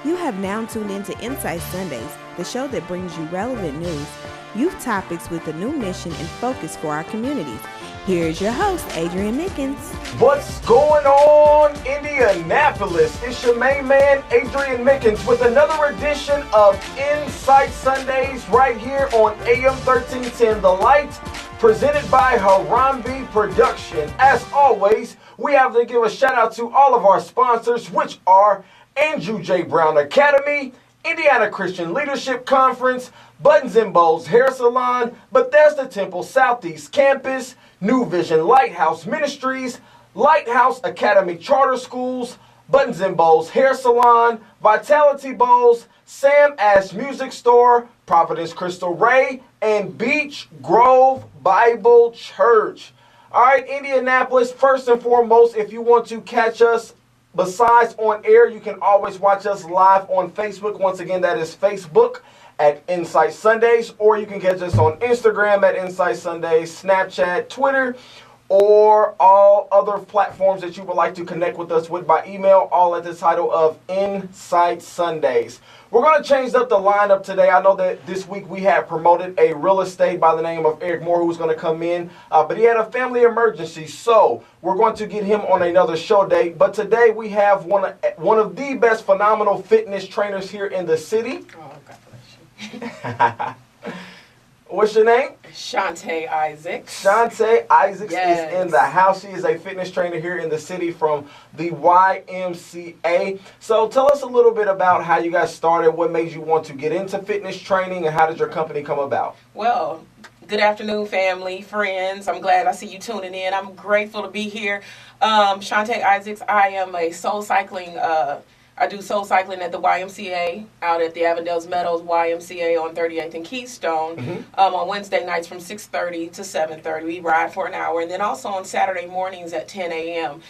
You have now tuned into Insight Sundays, the show that brings you relevant news, youth topics with a new mission and focus for our communities. Here's your host, Adrian Mickens. What's going on, Indianapolis? It's your main man, Adrian Mickens, with another edition of Insight Sundays right here on AM 1310 The Light, presented by Harambe Production. As always, we have to give a shout out to all of our sponsors, which are Andrew J. Brown Academy, Indiana Christian Leadership Conference, Buttons and Bows Hair Salon, Bethesda Temple Southeast Campus, New Vision Lighthouse Ministries, Lighthouse Academy Charter Schools, Buttons and Bows Hair Salon, Vitality Bowls, Sam Ash Music Store, Providence Crystal Ray, and Beach Grove Bible Church. All right, Indianapolis, first and foremost, if you want to catch us besides on air, you can always watch us live on Facebook. Once again, that is Facebook at Insight Sundays, or you can catch us on Instagram at Insight Sundays, Snapchat, Twitter, or all other platforms that you would like to connect with us with by email, all at the title of Insight Sundays. We're going to change up the lineup today. I know that this week we had promoted a real estate by the name of Eric Moore, who was going to come in, but he had a family emergency, so we're going to get him on another show date. But today we have one of the best phenomenal fitness trainers here in the city. Oh, God bless you. What's your name? Shantae Isaacs. Shantae Isaacs Yes. is in the house. She is a fitness trainer here in the city from the YMCA. So tell us a little bit about how you guys started, what made you want to get into fitness training, and how did your company come about? Well, good afternoon, family, friends. I'm glad I see you tuning in. I'm grateful to be here. Shantae Isaacs, I am a soul cycling I do soul cycling at the YMCA out at the Avondale Meadows YMCA on 38th and Keystone on Wednesday nights from 6:30 to 7:30. We ride for an hour, and then also on Saturday mornings at 10 a.m.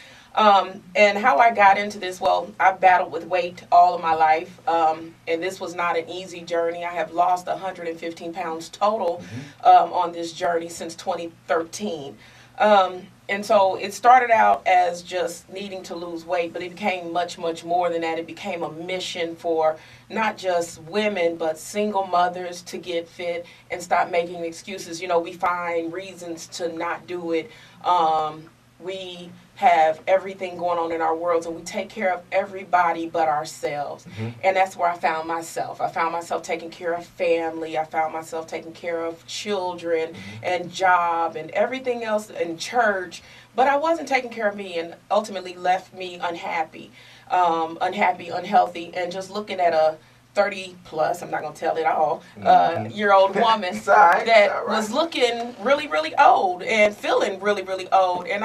And how I got into this, well, I've battled with weight all of my life, and this was not an easy journey. I have lost 115 pounds total on this journey since 2013. And so it started out as just needing to lose weight, but it became much, much more than that. It became a mission for not just women, but single mothers to get fit and stop making excuses. You know, we find reasons to not do it. We have everything going on in our worlds, and we take care of everybody but ourselves. And that's where I found myself. I found myself taking care of family. I found myself taking care of children and job and everything else in church. But I wasn't taking care of me, and ultimately left me unhappy, unhealthy, and just looking at a 30 plus, I'm not going to tell it all, year old woman that was looking really, really old and feeling really, really old. And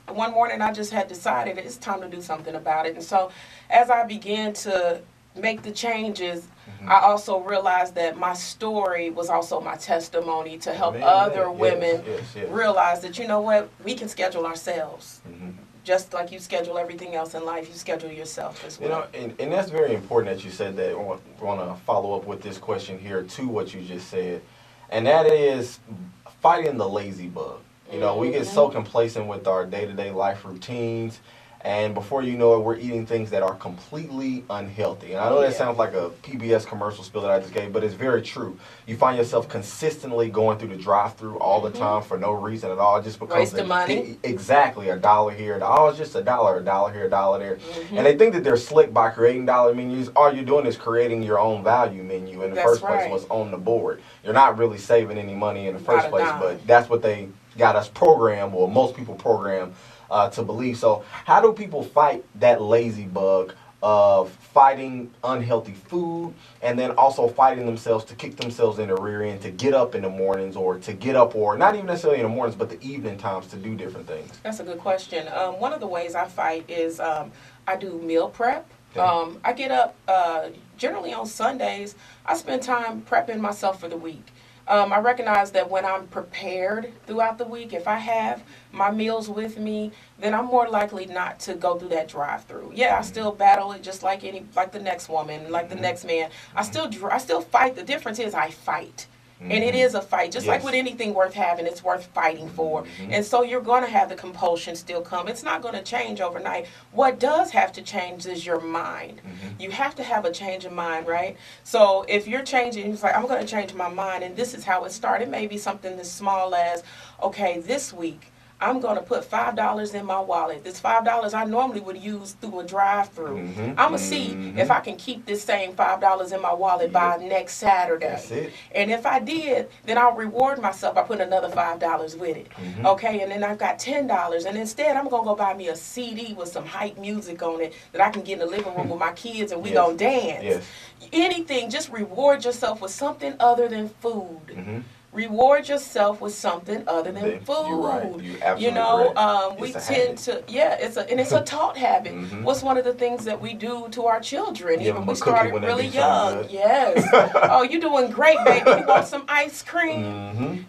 one morning I just had decided it's time to do something about it. And so as I began to make the changes, I also realized that my story was also my testimony to help other women realize that, you know what, we can schedule ourselves. Just like you schedule everything else in life, you schedule yourself as well. You know, and that's very important that you said that. I want to follow up with this question here to what you just said, and that is fighting the lazy bug. You know, we get so complacent with our day-to-day life routines, and before you know it, we're eating things that are completely unhealthy. And I know that sounds like a PBS commercial spiel that I just gave, but it's very true. You find yourself consistently going through the drive-through all the time for no reason at all, just because wasting money. Exactly, $1 here, oh, it's just $1 here, $1 there. And they think that they're slick by creating dollar menus. All you're doing is creating your own value menu in the first place, what's on the board. You're not really saving any money in the first place, but that's what they got us programmed, or most people program to believe. So how do people fight that lazy bug of fighting unhealthy food, and then also fighting themselves to kick themselves in the rear end to get up in the mornings, or to get up, or not even necessarily in the mornings, but the evening times to do different things? That's a good question. One of the ways I fight is I do meal prep. I get up generally on Sundays. I spend time prepping myself for the week. I recognize that when I'm prepared throughout the week, if I have my meals with me, then I'm more likely not to go through that drive-through. Yeah, I still battle it just like the next woman, like the next man. I still fight. The difference is I fight. And it is a fight. Just like with anything worth having, it's worth fighting for. And so you're going to have the compulsion still come. It's not going to change overnight. What does have to change is your mind. You have to have a change of mind, right? So if you're changing, it's like, I'm going to change my mind, and this is how it started. Maybe something as small as, okay, this week, I'm going to put $5 in my wallet. This $5 I normally would use through a drive-through. I'm going to see if I can keep this same $5 in my wallet by next Saturday. That's it. And if I did, then I'll reward myself by putting another $5 with it. Okay, and then I've got $10. And instead, I'm going to go buy me a CD with some hype music on it that I can get in the living room with my kids, and we going to dance. Anything, just reward yourself with something other than food. Reward yourself with something other than food. You're right. You're absolutely right. We tend to, it's a taught habit. What's one of the things that we do to our children? Even we started really young. Yes. Oh, you're doing great, baby. You want some ice cream?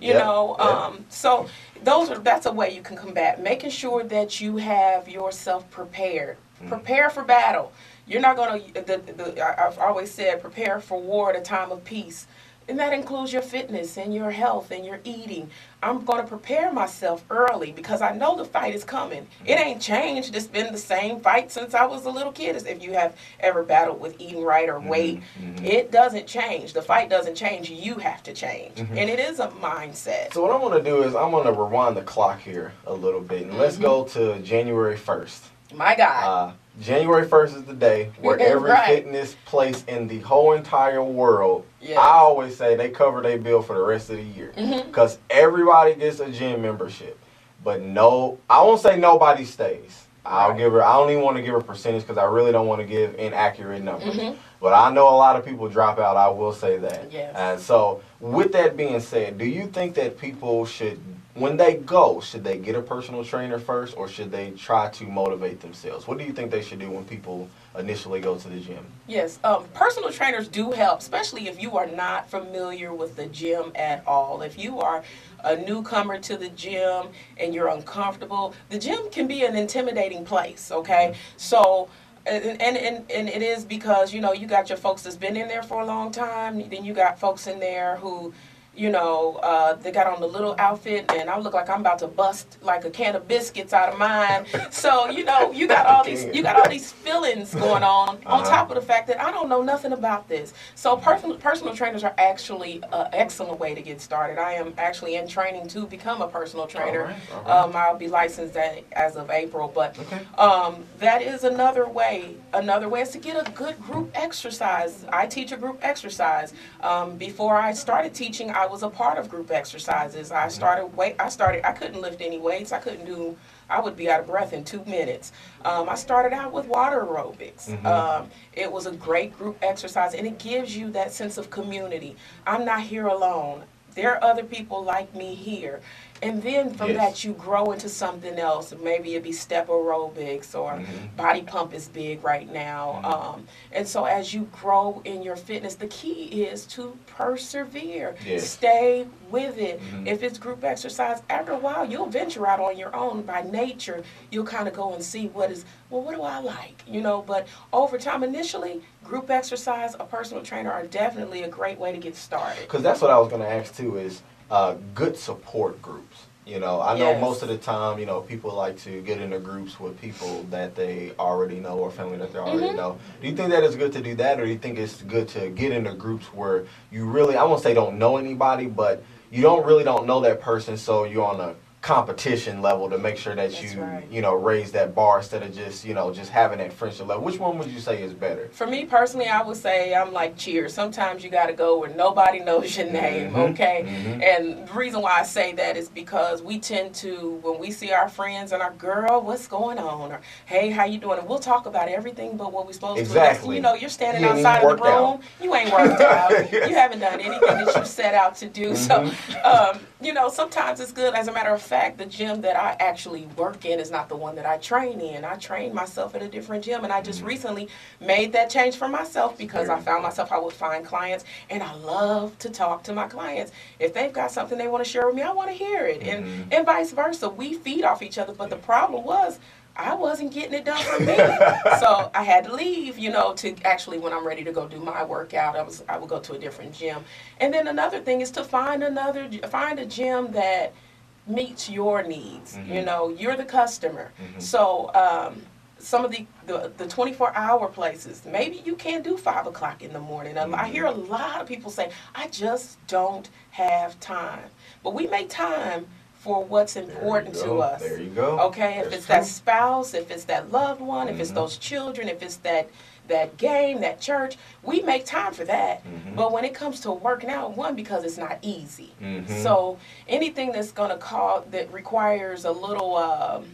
So that's a way you can combat. Making sure that you have yourself prepared. Prepare for battle. You're not going to, I've always said, prepare for war at a time of peace. And that includes your fitness and your health and your eating. I'm going to prepare myself early because I know the fight is coming. It ain't changed. It's been the same fight since I was a little kid. As if you have ever battled with eating right or weight, it doesn't change. The fight doesn't change. You have to change. And it is a mindset. So what I'm going to do is I'm going to rewind the clock here a little bit. And let's go to January 1st. My God. January 1st is the day where every fitness place in the whole entire world, I always say they cover their bill for the rest of the year. Because everybody gets a gym membership. But I won't say nobody stays. I don't even want to give a percentage because I really don't want to give inaccurate numbers. But I know a lot of people drop out, I will say that. And so with that being said, do you think that people should, when they go, should they get a personal trainer first, or should they try to motivate themselves? What do you think they should do when people initially go to the gym? Yes, personal trainers do help, especially if you are not familiar with the gym at all. If you are a newcomer to the gym and you're uncomfortable, the gym can be an intimidating place, okay? So, and it is because, you got your folks that's been in there for a long time, then you got folks in there who, they got on the little outfit, and I look like I'm about to bust like a can of biscuits out of mine. So, you got all these feelings going on top of the fact that I don't know nothing about this. So personal trainers are actually an excellent way to get started. I am actually in training to become a personal trainer. All right. I'll be licensed as of April, but that is another way. Another way is to get a good group exercise. I teach a group exercise. Before I started teaching, I was a part of group exercises. I couldn't lift any weights. I would be out of breath in 2 minutes. I started out with water aerobics. It was a great group exercise, and it gives you that sense of community. I'm not here alone. There are other people like me here. And then from that, you grow into something else. Maybe it'd be step aerobics, or body pump is big right now. And so as you grow in your fitness, the key is to persevere. Stay with it. If it's group exercise, after a while, you'll venture out on your own. By nature, you'll kind of go and see what do I like? But over time, initially, group exercise, a personal trainer are definitely a great way to get started. Because that's what I was going to ask too, is good support groups. I know most of the time, people like to get into groups with people that they already know, or family that they already know. Do you think that it's good to do that, or do you think it's good to get into groups where you really, I won't say don't know anybody, but you don't know that person, so you're on a competition level to make sure that raise that bar instead of just having that friendship level? Which one would you say is better? For me personally, I would say I'm like Cheers. Sometimes you got to go where nobody knows your name, okay? And the reason why I say that is because we tend to, when we see our friends and our girl, what's going on? Or, hey, how you doing? And we'll talk about everything but what we're supposed to do. Next thing you know, you're standing outside of the room. You ain't worked out. You haven't done anything that you set out to do. So, sometimes it's good. As a matter of fact, the gym that I actually work in is not the one that I train in. I train myself at a different gym, and I just recently made that change for myself because I found myself, I would find clients, and I love to talk to my clients. If they've got something they want to share with me, I want to hear it, and vice versa. We feed off each other, but the problem was, I wasn't getting it done for me. So I had to leave, to actually, when I'm ready to go do my workout, I would go to a different gym. And then another thing is to find a gym that meets your needs. You're the customer. So some of the 24-hour places, maybe you can't do 5 o'clock in the morning. I hear a lot of people say, I just don't have time. But we make time for what's important to us. There you go. Okay, if it's that spouse, if it's that loved one, if it's those children, if it's that game, that church, we make time for that. But when it comes to working out, because it's not easy. So anything that's going to that requires a little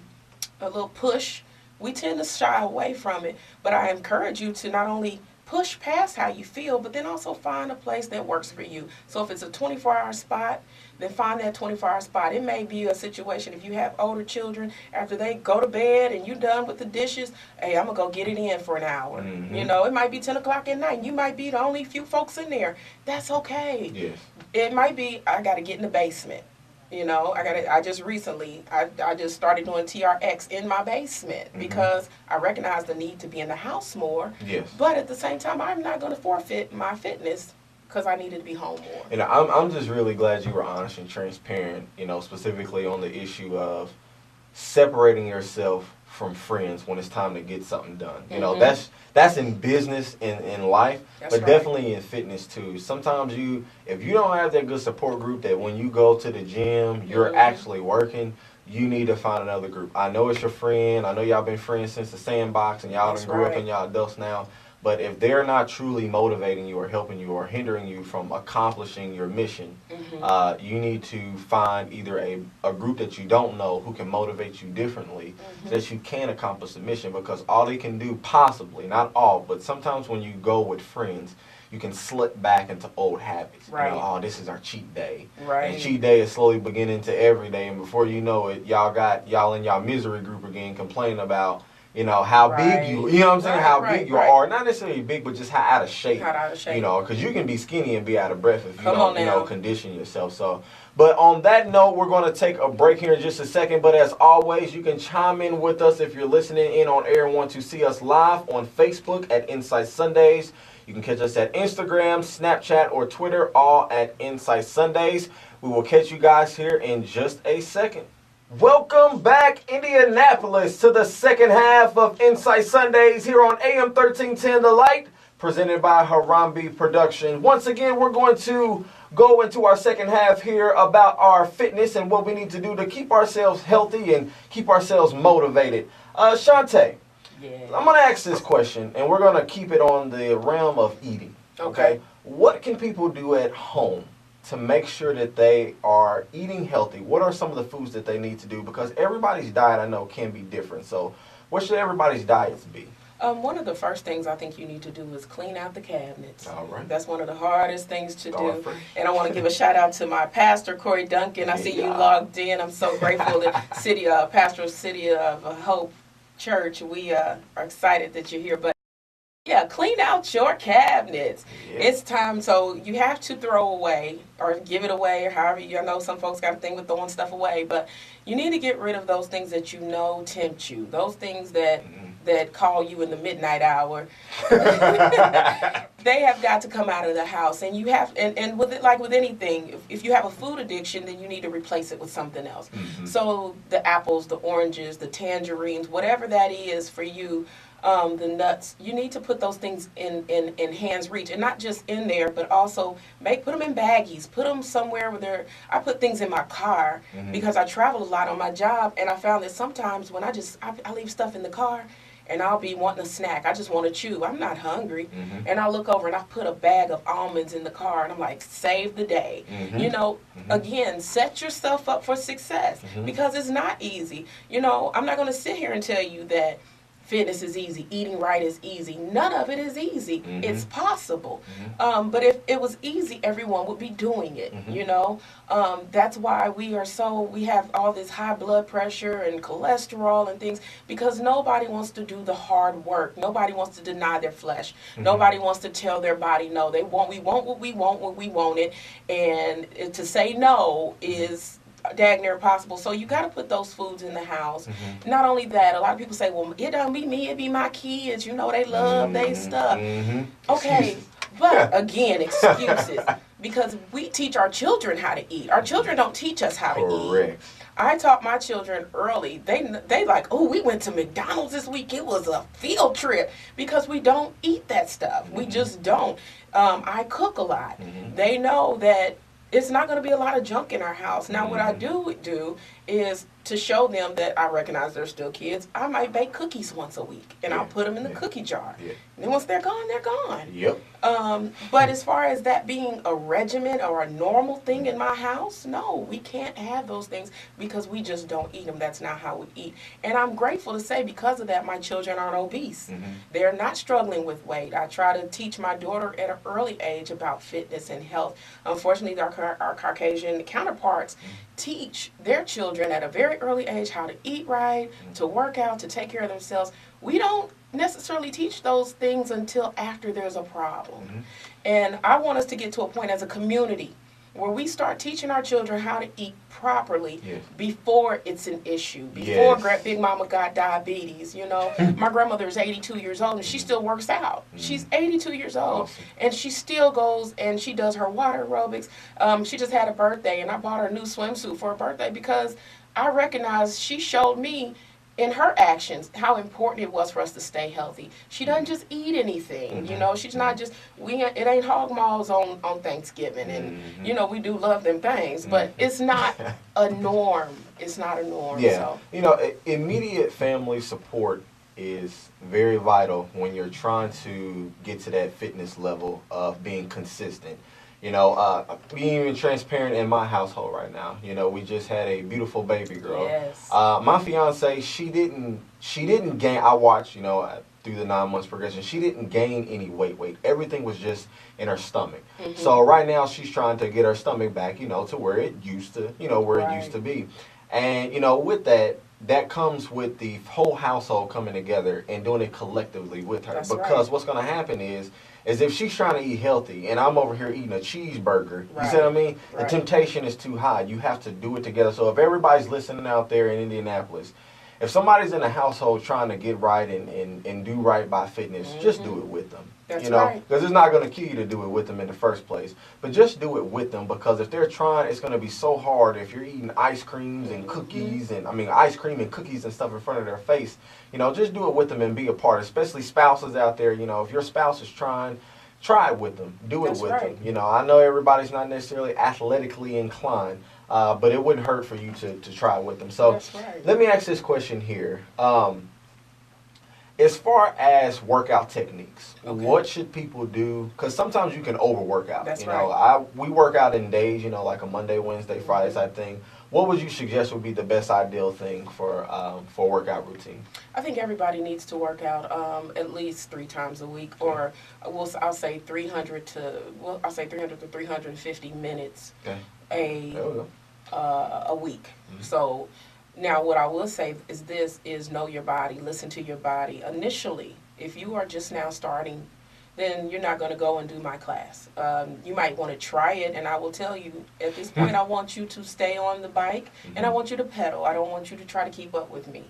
push, we tend to shy away from it. But I encourage you to not only push past how you feel, but then also find a place that works for you. So if it's a 24-hour spot, then find that 24-hour spot. It may be a situation, if you have older children, after they go to bed and you're done with the dishes, hey, I'm going to go get it in for an hour. It might be 10 o'clock at night. You might be the only few folks in there. That's okay. Yes. It might be, I got to get in the basement. I just started doing TRX in my basement because I recognize the need to be in the house more. Yes. But at the same time, I'm not going to forfeit my fitness because I needed to be home more. And I'm just really glad you were honest and transparent, specifically on the issue of separating yourself from friends when it's time to get something done. That's in business, in life, That's but right. definitely in fitness too. Sometimes if you don't have that good support group that when you go to the gym, you're actually working, you need to find another group. I know it's your friend. I know y'all been friends since the sandbox and y'all done grew up and y'all adults now. But if they're not truly motivating you or helping you or hindering you from accomplishing your mission, you need to find either a group that you don't know who can motivate you differently so that you can accomplish the mission. Because all they can do, possibly, not all, but sometimes when you go with friends, you can slip back into old habits. Right. This is our cheat day. Right. And cheat day is slowly beginning to every day. And before you know it, y'all in y'all misery group again complaining about how big you know what I'm saying? How big you are. Not necessarily big, but just how out of shape. Because you can be skinny and be out of breath if you don't, condition yourself. So, but on that note, we're going to take a break here in just a second. But as always, you can chime in with us if you're listening in on air and want to see us live on Facebook at Insight Sundays. You can catch us at Instagram, Snapchat, or Twitter, all at Insight Sundays. We will catch you guys here in just a second. Welcome back, Indianapolis, to the second half of Insight Sundays here on AM 1310 The Light, presented by Harambe Productions. Once again, we're going to go into our second half here about our fitness and what we need to do to keep ourselves healthy and keep ourselves motivated. Shantae, I'm going to ask this question, and we're going to keep it on the realm of eating. Okay? What can people do at home to make sure that they are eating healthy? What are some of the foods that they need to do? Because everybody's diet, I know, can be different. So what should everybody's diets be? One of the first things I think you need to do is clean out the cabinets. All right. That's one of the hardest things to do. And I want to give a shout out to my pastor, Corey Duncan. I see you logged in. I'm so grateful that Pastoral City of Hope Church. We are excited that you're here. But yeah, clean out your cabinets. Yeah. It's time. So you have to throw away or give it away or however. I know some folks got a thing with throwing stuff away, but you need to get rid of those things that tempt you. Those things that call you in the midnight hour. They have got to come out of the house. And you have, and with it, like with anything, if you have a food addiction, then you need to replace it with something else. So the apples, the oranges, the tangerines, whatever that is for you, the nuts, you need to put those things in hand's reach, and not just in there, but also put them in baggies, put them somewhere where I put things in my car because I travel a lot on my job, and I found that sometimes when I leave stuff in the car, and I'll be wanting a snack. I just want to chew. I'm not hungry. And I look over and I put a bag of almonds in the car, and I'm like, save the day. Again, set yourself up for success because it's not easy. I'm not going to sit here and tell you that fitness is easy, eating right is easy. None of it is easy. It's possible. But if it was easy, everyone would be doing it, That's why we have all this high blood pressure and cholesterol and things, because nobody wants to do the hard work. Nobody wants to deny their flesh. Nobody wants to tell their body no. We want what we want when we want it. And to say no is dag near impossible. So you got to put those foods in the house. Not only that, a lot of people say, well, it don't be me, it be my kids. You know, they love they stuff. Okay, Excuses. but again, excuses. Because we teach our children how to eat. Our children don't teach us how to eat. Correct. I taught my children early. They like, oh, we went to McDonald's this week. It was a field trip because we don't eat that stuff. We just don't. I cook a lot. They know that it's not going to be a lot of junk in our house. Now, what I do is to show them that I recognize they're still kids. I might bake cookies once a week, and I'll put them in the cookie jar. And then once they're gone, they're gone. Yep. But as far as that being a regimen or a normal thing in my house, no, we can't have those things because we just don't eat them. That's not how we eat. And I'm grateful to say because of that, my children aren't obese. They're not struggling with weight. I try to teach my daughter at an early age about fitness and health. Unfortunately, our Caucasian counterparts teach their children at a very early age how to eat right, to work out, to take care of themselves. We don't necessarily teach those things until after there's a problem. And I want us to get to a point as a community where we start teaching our children how to eat properly before it's an issue, before Big Mama got diabetes. You know, my grandmother is 82 years old and she still works out. She's 82 years old and she still goes and she does her water aerobics. She just had a birthday and I bought her a new swimsuit for her birthday because I recognize she showed me in her actions how important it was for us to stay healthy. She doesn't just eat anything, you know. She's not just, it ain't hog maws on Thanksgiving, and you know, we do love them things, but it's not a norm. It's not a norm. So. You know, immediate family support is very vital when you're trying to get to that fitness level of being consistent. You know, being even transparent in my household right now. You know, we just had a beautiful baby girl. Yes. My fiance, she didn't gain. I watched, you know, through the 9 months progression. She didn't gain any weight. Everything was just in her stomach. So right now she's trying to get her stomach back, you know, to where it used to, you know, where it used to be. And you know, with that comes with the whole household coming together and doing it collectively with her. That's because right. what's going to happen is if she's trying to eat healthy and I'm over here eating a cheeseburger, Right. you see what I mean? Right. The temptation is too high. You have to do it together. So if everybody's listening out there in Indianapolis, if somebody's in a household trying to get right and do right by fitness, just do it with them. That's you know, right. because it's not going to kill you to do it with them in the first place. But just do it with them, because if they're trying, it's going to be so hard if you're eating ice creams and cookies ice cream and cookies and stuff in front of their face. You know, just do it with them and be a part, especially spouses out there. You know, if your spouse is trying, try it with them. Do it That's with right. them. You know, I know everybody's not necessarily athletically inclined, but it wouldn't hurt for you to try it with them. So That's right. let me ask this question here. As far as workout techniques, what should people do? Because sometimes you can overwork out. That's you know, right. we work out in days, you know, like a Monday, Wednesday, Friday type thing. What would you suggest would be the best ideal thing for a workout routine? I think everybody needs to work out at least 3 times a week, or I'll say 300 to 350 minutes a week. So now what I will say is know your body, listen to your body. Initially, if you are just now starting, then you're not going to go and do my class. You might want to try it, and I will tell you, at this point, I want you to stay on the bike, and I want you to pedal. I don't want you to try to keep up with me.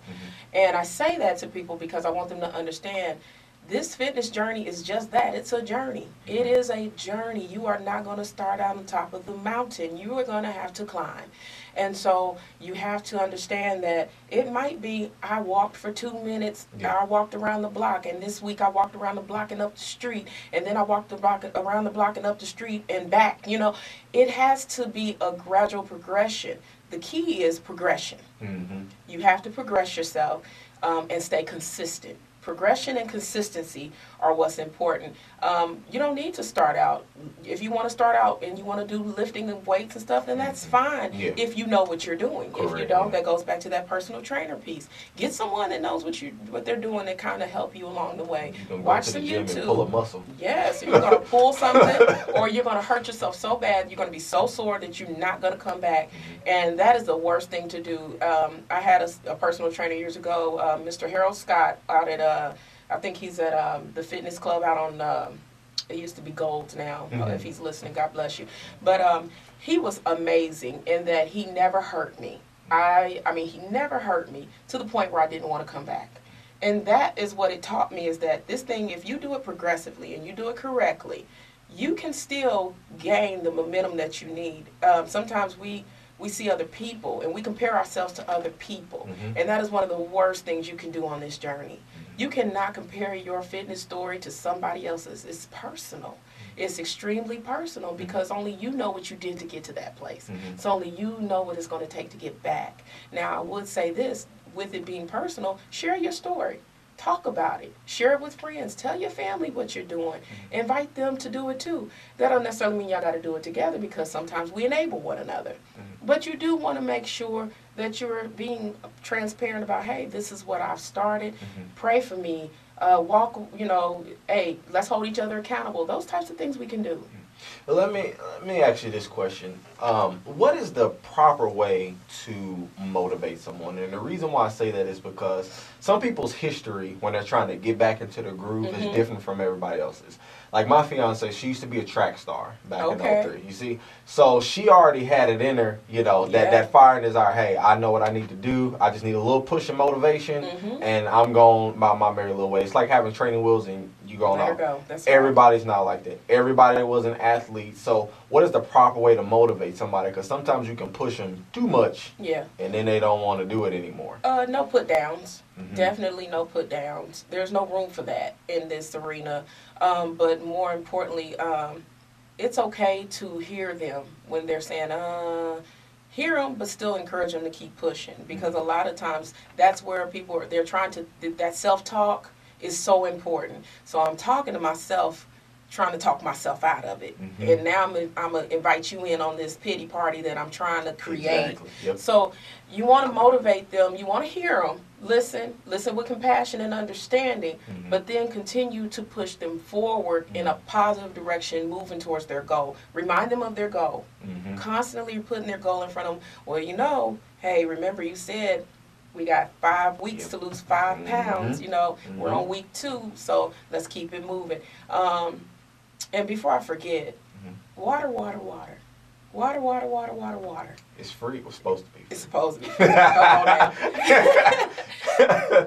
And I say that to people because I want them to understand this fitness journey is just that. It's a journey. It is a journey. You are not going to start out on top of the mountain. You are going to have to climb. And so you have to understand that it might be, I walked for 2 minutes, I walked around the block, and this week I walked around the block and up the street, and then I walked around the block and up the street and back. You know, it has to be a gradual progression. The key is progression. You have to progress yourself and stay consistent. Progression and consistency are what's important. You don't need to start out. If you want to start out and you want to do lifting and weights and stuff, then that's fine if you know what you're doing. If you don't, that goes back to that personal trainer piece. Get someone that knows what they're doing and kind of help you along the way. Watch some YouTube. And pull a muscle. Yes, you're going to pull something or you're going to hurt yourself so bad, you're going to be so sore that you're not going to come back. And that is the worst thing to do. I had a personal trainer years ago, Mr. Harold Scott, out at I think he's at the fitness club out on It used to be Gold now. Mhm. If he's listening, God bless you. But he was amazing in that he never hurt me. I mean, he never hurt me to the point where I didn't want to come back. And that is what it taught me, is that this thing, if you do it progressively and you do it correctly, you can still gain the momentum that you need. Sometimes we see other people and we compare ourselves to other people. Mhm. And that is one of the worst things you can do on this journey. You cannot compare your fitness story to somebody else's. It's personal. It's extremely personal because only you know what you did to get to that place. Mhm. So only you know what it's going to take to get back. Now, I would say this, with it being personal, share your story. Talk about it. Share it with friends. Tell your family what you're doing. Invite them to do it too. That don't necessarily mean y'all got to do it together, because sometimes we enable one another. But you do want to make sure that you're being transparent about, hey, this is what I've started. Pray for me. Walk, hey, let's hold each other accountable. Those types of things we can do. Well, let me ask you this question. What is the proper way to motivate someone? And the reason why I say that is because some people's history when they're trying to get back into the groove is different from everybody else's. Like my fiance, she used to be a track star back in 03, you see? So she already had it in her, that fire and desire. Hey, I know what I need to do. I just need a little push and motivation, and I'm going by my merry little way. It's like having training wheels and you going Let her off. go. That's Everybody's not like that. Everybody was an athlete. So what is the proper way to motivate somebody? Because sometimes you can push them too much, Yeah. and then they don't want to do it anymore. No put downs. Definitely no put downs. There's no room for that in this arena. But more importantly, it's okay to hear them when they're saying, hear them, but still encourage them to keep pushing. Because a lot of times that's where people they're trying to, that self-talk is so important. So I'm talking to myself, trying to talk myself out of it. And now I'm going to invite you in on this pity party that I'm trying to create. Exactly. Yep. So you want to motivate them. You want to hear them. Listen with compassion and understanding, but then continue to push them forward in a positive direction, moving towards their goal. Remind them of their goal. Constantly putting their goal in front of them. Well, hey, remember you said we got 5 weeks to lose 5 pounds. We're on week 2, so let's keep it moving. And before I forget, water. Water. It's free. It was supposed to be. It's supposed to be. Come on now.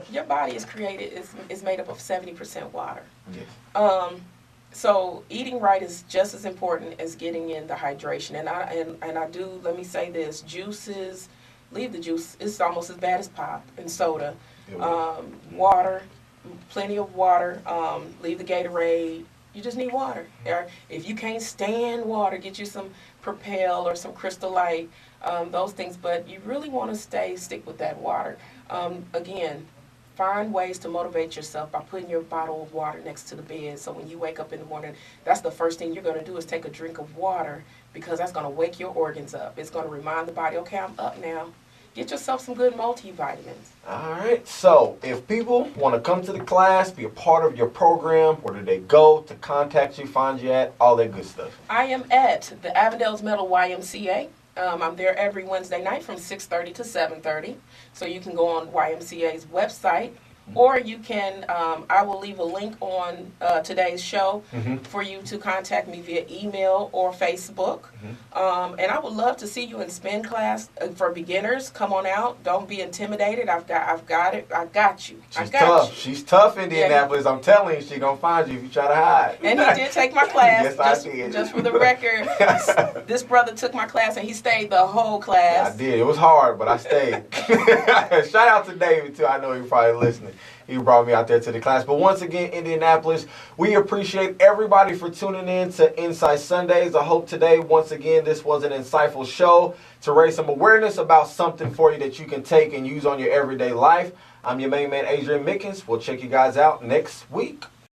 Your body is made up of 70% water. Yes. So eating right is just as important as getting in the hydration. And I do, let me say this, juices, leave the juice. It's almost as bad as pop and soda. Water, plenty of water. Leave the Gatorade. You just need water. If you can't stand water, get you some Propel or some Crystal Light, those things. But you really want to stick with that water. Again, find ways to motivate yourself by putting your bottle of water next to the bed. So when you wake up in the morning, that's the first thing you're going to do is take a drink of water, because that's going to wake your organs up. It's going to remind the body, okay, I'm up now. Get yourself some good multivitamins. All right. So if people want to come to the class, be a part of your program, where do they go to contact you, find you at, all that good stuff? I am at the Avondale's Metal YMCA. I'm there every Wednesday night from 6:30 to 7:30. So you can go on YMCA's website, or you can, I will leave a link on today's show for you to contact me via email or Facebook. And I would love to see you in spin class for beginners. Come on out. Don't be intimidated. I've got it. I got you. She's tough. She's tough, Indianapolis. I'm telling you, she's going to find you if you try to hide. And he did take my class. Yes, I did. Just for the record, this brother took my class and he stayed the whole class. I did. It was hard, but I stayed. Shout out to David, too. I know you're probably listening. He brought me out there to the class. But once again, Indianapolis, we appreciate everybody for tuning in to Insight Sundays. I hope today, once again, this was an insightful show to raise some awareness about something for you that you can take and use on your everyday life. I'm your main man, Adrian Mickens. We'll check you guys out next week.